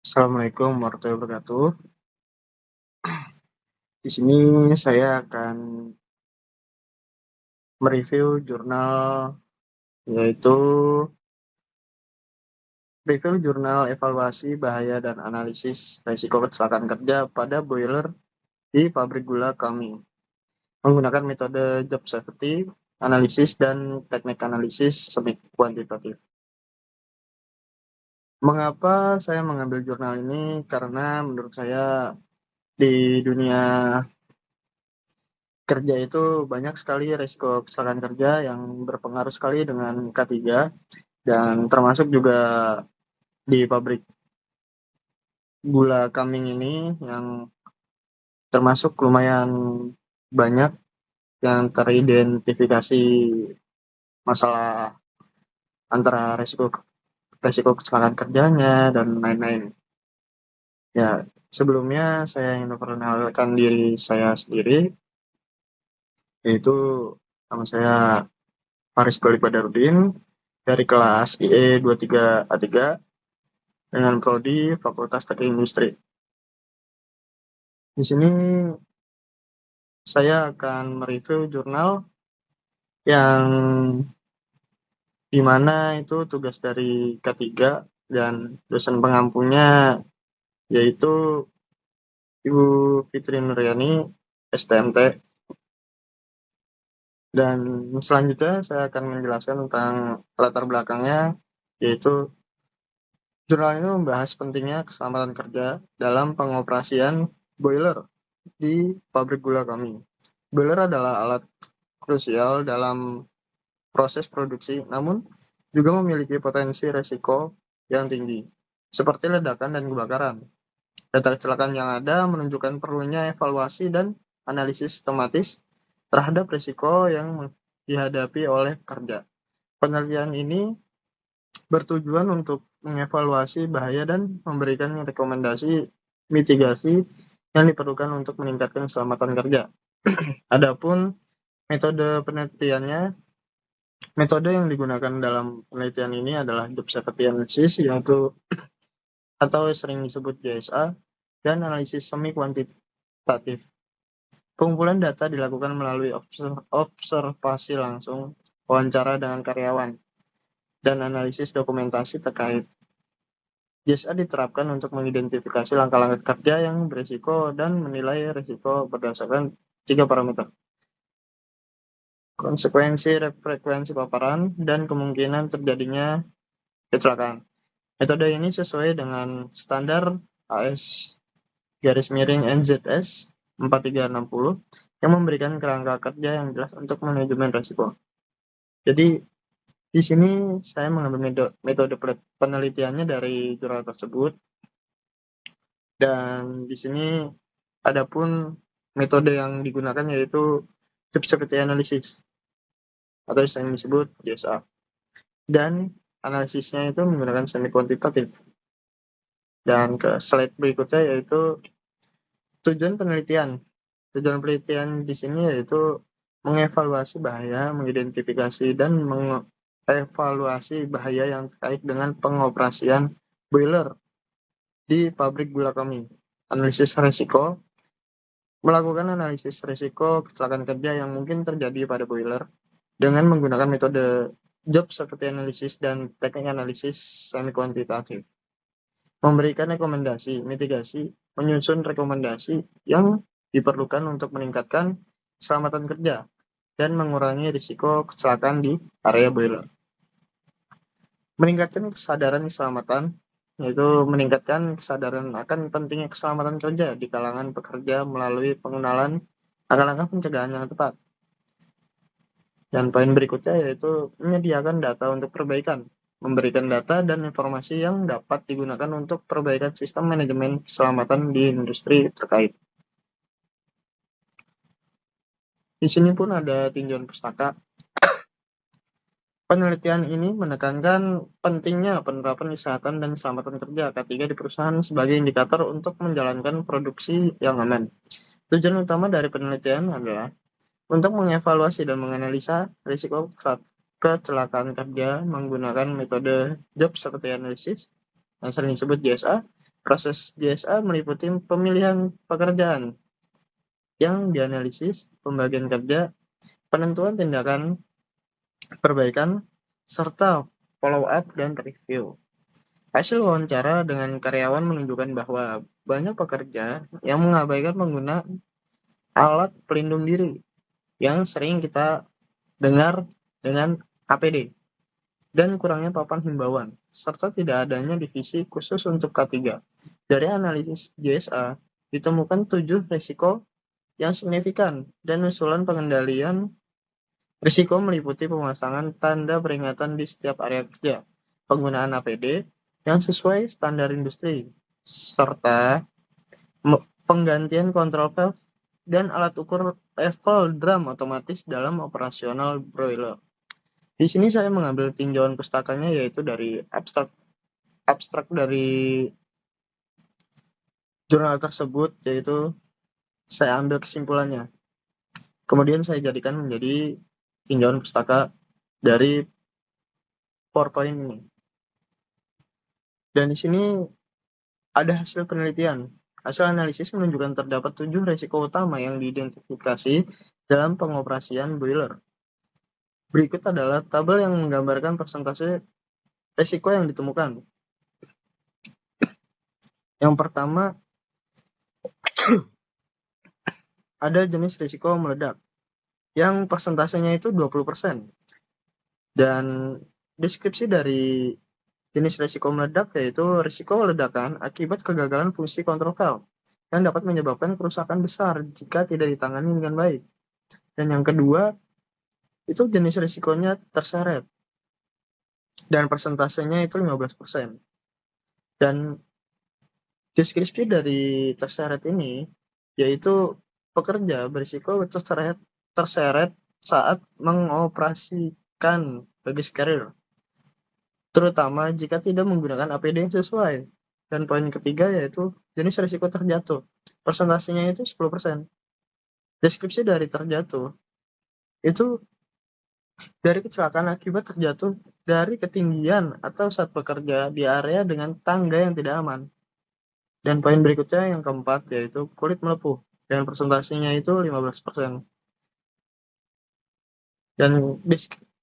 Assalamualaikum warahmatullahi wabarakatuh. Di sini saya akan mereview jurnal, yaitu review jurnal evaluasi bahaya dan analisis risiko kecelakaan kerja pada boiler di pabrik gula kami, menggunakan metode job safety analisis dan teknik analisis semi kuantitatif. Mengapa saya mengambil jurnal ini? Karena menurut saya di dunia kerja itu banyak sekali risiko kecelakaan kerja yang berpengaruh sekali dengan K3, dan termasuk juga di pabrik gula Kaming ini yang termasuk lumayan banyak yang teridentifikasi masalah antara resiko kecelakaan kerjanya dan lain-lain. Ya, sebelumnya saya ingin memperkenalkan diri saya sendiri, yaitu nama saya Faris Golik Badarudin dari kelas IE 23A3 dengan prodi Fakultas Teknik Industri. Di sini saya akan mereview jurnal yang di mana itu tugas dari K3 dan dosen pengampunya yaitu Ibu Fitri Nuryani, STMT. Dan selanjutnya saya akan menjelaskan tentang latar belakangnya, yaitu jurnal ini membahas pentingnya keselamatan kerja dalam pengoperasian boiler di pabrik gula kami. Boiler adalah alat krusial dalam proses produksi, namun juga memiliki potensi resiko yang tinggi, seperti ledakan dan kebakaran. Data kecelakaan yang ada menunjukkan perlunya evaluasi dan analisis sistematis terhadap risiko yang dihadapi oleh pekerja. Penelitian ini bertujuan untuk mengevaluasi bahaya dan memberikan rekomendasi mitigasi yang diperlukan untuk meningkatkan keselamatan kerja. Adapun metode penelitiannya, metode yang digunakan dalam penelitian ini adalah job safety analysis, yaitu atau sering disebut JSA, dan analisis semi kuantitatif. Pengumpulan data dilakukan melalui observasi langsung, wawancara dengan karyawan, dan analisis dokumentasi terkait. JSA diterapkan untuk mengidentifikasi langkah-langkah kerja yang berisiko dan menilai risiko berdasarkan 3 parameter: konsekuensi, frekuensi paparan, dan kemungkinan terjadinya kecelakaan. Metode ini sesuai dengan standar AS/NZS 4360 yang memberikan kerangka kerja yang jelas untuk manajemen risiko. Jadi di sini saya mengambil metode penelitiannya dari jurnal tersebut, dan di sini adapun metode yang digunakan yaitu job safety analysis atau yang disebut JSA, dan analisisnya itu menggunakan semi kuantitatif. Dan ke slide berikutnya yaitu tujuan penelitian. Tujuan penelitian di sini yaitu mengevaluasi bahaya, mengidentifikasi dan mengevaluasi bahaya yang terkait dengan pengoperasian boiler di pabrik gula kami. Analisis risiko, melakukan analisis risiko kecelakaan kerja yang mungkin terjadi pada boiler dengan menggunakan metode job safety analysis dan teknik analisis semi kuantitatif. Memberikan rekomendasi mitigasi, menyusun rekomendasi yang diperlukan untuk meningkatkan keselamatan kerja dan mengurangi risiko kecelakaan di area boiler. Meningkatkan kesadaran keselamatan, yaitu meningkatkan kesadaran akan pentingnya keselamatan kerja di kalangan pekerja melalui pengenalan langkah-langkah pencegahan yang tepat. Dan poin berikutnya yaitu menyediakan data untuk perbaikan, memberikan data dan informasi yang dapat digunakan untuk perbaikan sistem manajemen keselamatan di industri terkait. Di sini pun ada tinjauan pustaka. Penelitian ini menekankan pentingnya penerapan kesehatan dan keselamatan kerja K3 di perusahaan sebagai indikator untuk menjalankan produksi yang aman. Tujuan utama dari penelitian adalah untuk mengevaluasi dan menganalisa risiko kecelakaan kerja menggunakan metode job safety analysis yang sering disebut JSA Proses JSA meliputi pemilihan pekerjaan yang dianalisis, pembagian kerja, penentuan tindakan perbaikan, serta follow up dan review. Hasil wawancara dengan karyawan menunjukkan bahwa banyak pekerja yang mengabaikan penggunaan alat pelindung diri yang sering kita dengar dengan APD dan kurangnya papan himbauan, serta tidak adanya divisi khusus untuk K3. Dari analisis JSA, ditemukan 7 risiko yang signifikan dan usulan pengendalian risiko meliputi pemasangan tanda peringatan di setiap area kerja, penggunaan APD yang sesuai standar industri, serta penggantian kontrol valve dan alat ukur level drum otomatis dalam operasional broiler. Di sini saya mengambil tinjauan pustakanya yaitu dari abstrak dari jurnal tersebut, yaitu saya ambil kesimpulannya. Kemudian saya jadikan menjadi tinjauan pustaka dari PowerPoint ini. Dan di sini ada hasil penelitian. Hasil analisis menunjukkan terdapat 7 risiko utama yang diidentifikasi dalam pengoperasian boiler. Berikut adalah tabel yang menggambarkan persentase risiko yang ditemukan. Yang pertama, ada jenis risiko meledak, yang persentasenya itu 20%. Dan deskripsi dari jenis risiko meledak yaitu risiko ledakan akibat kegagalan fungsi kontrol valve yang dapat menyebabkan kerusakan besar jika tidak ditangani dengan baik. Dan yang kedua, itu jenis risikonya terseret dan persentasenya itu 15%. Dan deskripsi dari terseret ini yaitu pekerja berisiko terseret saat mengoperasikan baggage carrier, terutama jika tidak menggunakan APD yang sesuai. Dan poin ketiga yaitu jenis risiko terjatuh, persentasenya itu 10%. Deskripsi dari terjatuh itu dari kecelakaan akibat terjatuh dari ketinggian atau saat bekerja di area dengan tangga yang tidak aman. Dan poin berikutnya yang keempat yaitu kulit melepuh, dan persentasenya itu 15%. Dan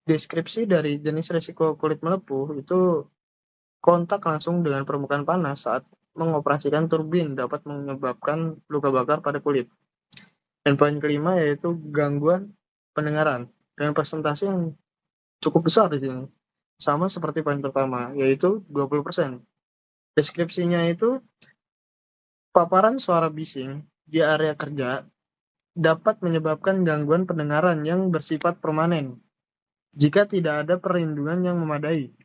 deskripsi dari jenis risiko kulit melepuh itu kontak langsung dengan permukaan panas saat mengoperasikan turbin dapat menyebabkan luka bakar pada kulit. Dan poin kelima yaitu gangguan pendengaran dengan persentase yang cukup besar di sini. Sama seperti poin pertama, yaitu 20%. Deskripsinya itu paparan suara bising di area kerja dapat menyebabkan gangguan pendengaran yang bersifat permanen jika tidak ada perlindungan yang memadai.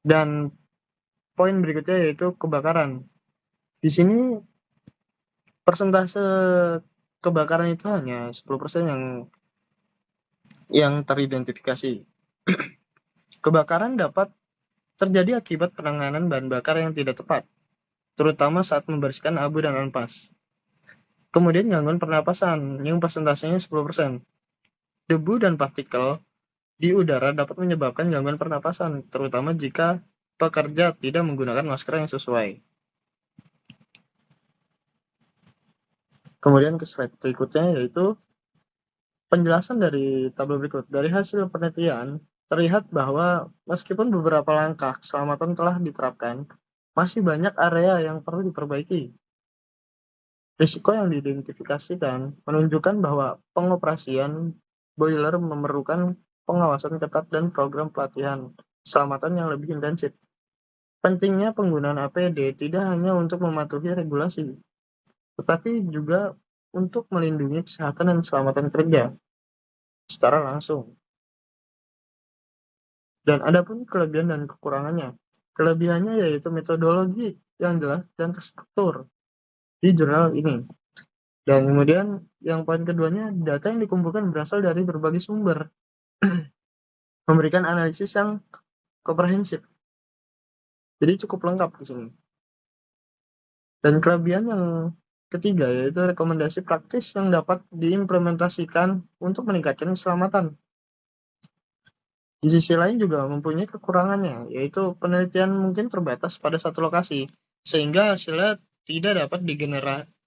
Dan poin berikutnya yaitu kebakaran. Di sini persentase kebakaran itu hanya 10% yang teridentifikasi. Kebakaran dapat terjadi akibat penanganan bahan bakar yang tidak tepat, terutama saat membersihkan abu dan ampas. Kemudian gangguan pernapasan yang persentasenya 10%. Debu dan partikel di udara dapat menyebabkan gangguan pernapasan, terutama jika pekerja tidak menggunakan masker yang sesuai. Kemudian ke slide berikutnya yaitu penjelasan dari tabel berikut. Dari hasil penelitian, terlihat bahwa meskipun beberapa langkah keselamatan telah diterapkan, masih banyak area yang perlu diperbaiki. Risiko yang diidentifikasikan menunjukkan bahwa pengoperasian boiler memerlukan pengawasan ketat dan program pelatihan keselamatan yang lebih intensif. Pentingnya penggunaan APD tidak hanya untuk mematuhi regulasi, tetapi juga untuk melindungi kesehatan dan keselamatan kerja secara langsung. Dan adapun kelebihan dan kekurangannya. Kelebihannya yaitu metodologi yang jelas dan terstruktur di jurnal ini. Dan kemudian yang poin keduanya, data yang dikumpulkan berasal dari berbagai sumber, memberikan analisis yang komprehensif. Jadi cukup lengkap di sini. Dan kelebihan yang ketiga yaitu rekomendasi praktis yang dapat diimplementasikan untuk meningkatkan keselamatan. Di sisi lain juga mempunyai kekurangannya, yaitu penelitian mungkin terbatas pada satu lokasi, sehingga hasilnya tidak dapat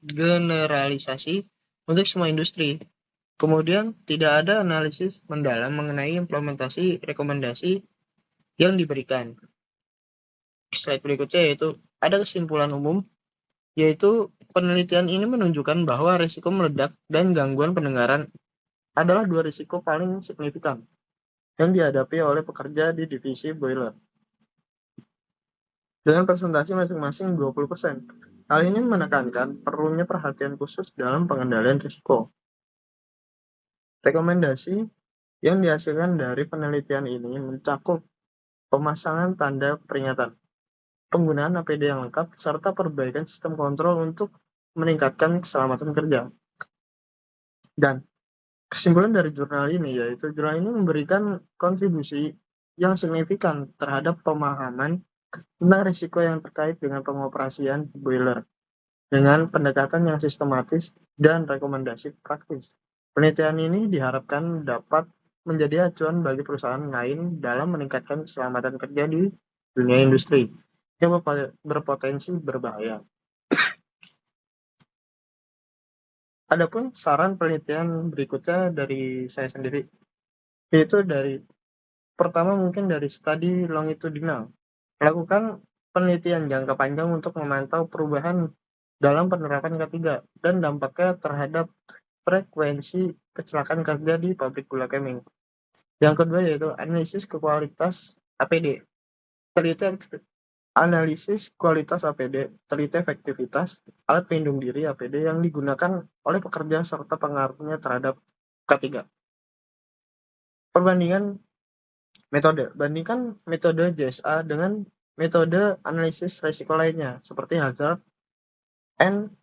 digeneralisasi untuk semua industri. Kemudian, tidak ada analisis mendalam mengenai implementasi rekomendasi yang diberikan. Slide berikutnya yaitu ada kesimpulan umum, yaitu penelitian ini menunjukkan bahwa risiko meledak dan gangguan pendengaran adalah dua risiko paling signifikan yang dihadapi oleh pekerja di divisi boiler, dengan presentasi masing-masing 20%. Hal ini menekankan perlunya perhatian khusus dalam pengendalian risiko. Rekomendasi yang dihasilkan dari penelitian ini mencakup pemasangan tanda peringatan, penggunaan APD yang lengkap, serta perbaikan sistem kontrol untuk meningkatkan keselamatan kerja. Dan kesimpulan dari jurnal ini yaitu jurnal ini memberikan kontribusi yang signifikan terhadap pemahaman tentang risiko yang terkait dengan pengoperasian boiler dengan pendekatan yang sistematis dan rekomendasi praktis. Penelitian ini diharapkan dapat menjadi acuan bagi perusahaan lain dalam meningkatkan keselamatan kerja di dunia industri yang berpotensi berbahaya. Adapun saran penelitian berikutnya dari saya sendiri, yaitu dari pertama mungkin dari studi longitudinal. Lakukan penelitian jangka panjang untuk memantau perubahan dalam penerapan K3 dan dampaknya terhadap frekuensi kecelakaan kerja di pabrik gula Keming. Yang kedua yaitu analisis kualitas APD. Teliti analisis kualitas APD, teliti efektivitas alat pelindung diri APD yang digunakan oleh pekerja serta pengaruhnya terhadap K3. Perbandingan metode. Bandingkan metode JSA dengan metode analisis risiko lainnya seperti hazard and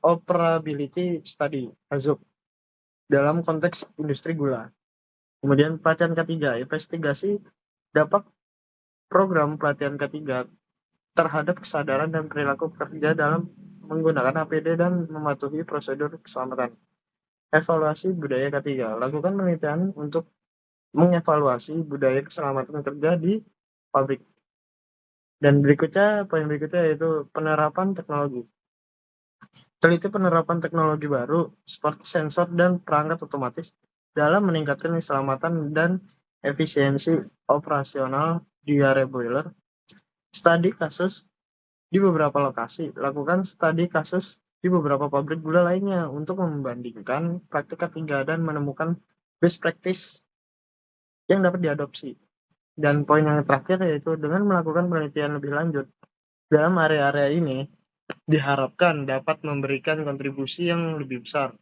operability study (HAZOP) dalam konteks industri gula. Kemudian pelatihan K3, investigasi dampak program pelatihan K3 terhadap kesadaran dan perilaku pekerja dalam menggunakan APD dan mematuhi prosedur keselamatan. Evaluasi budaya K3. Lakukan penelitian untuk mengevaluasi budaya keselamatan kerja di pabrik. Dan poin berikutnya yaitu penerapan teknologi. Teliti penerapan teknologi baru seperti sensor dan perangkat otomatis dalam meningkatkan keselamatan dan efisiensi operasional di area boiler. Studi kasus di beberapa lokasi. Lakukan studi kasus di beberapa pabrik gula lainnya untuk membandingkan praktik K3 dan menemukan best practice yang dapat diadopsi. Dan poin yang terakhir yaitu dengan melakukan penelitian lebih lanjut dalam area-area ini diharapkan dapat memberikan kontribusi yang lebih besar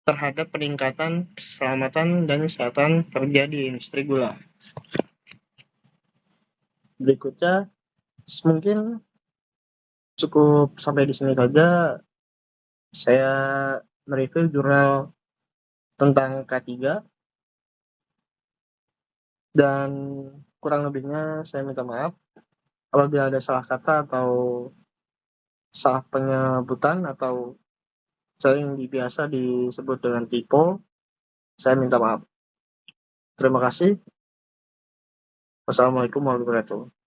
terhadap peningkatan keselamatan dan kesehatan kerja di industri gula. Berikutnya mungkin cukup sampai di sini saja saya mereview jurnal tentang K3, dan kurang lebihnya saya minta maaf apabila ada salah kata atau salah penyebutan atau sering biasa disebut dengan typo. Saya minta maaf. Terima kasih. Wassalamualaikum warahmatullahi wabarakatuh.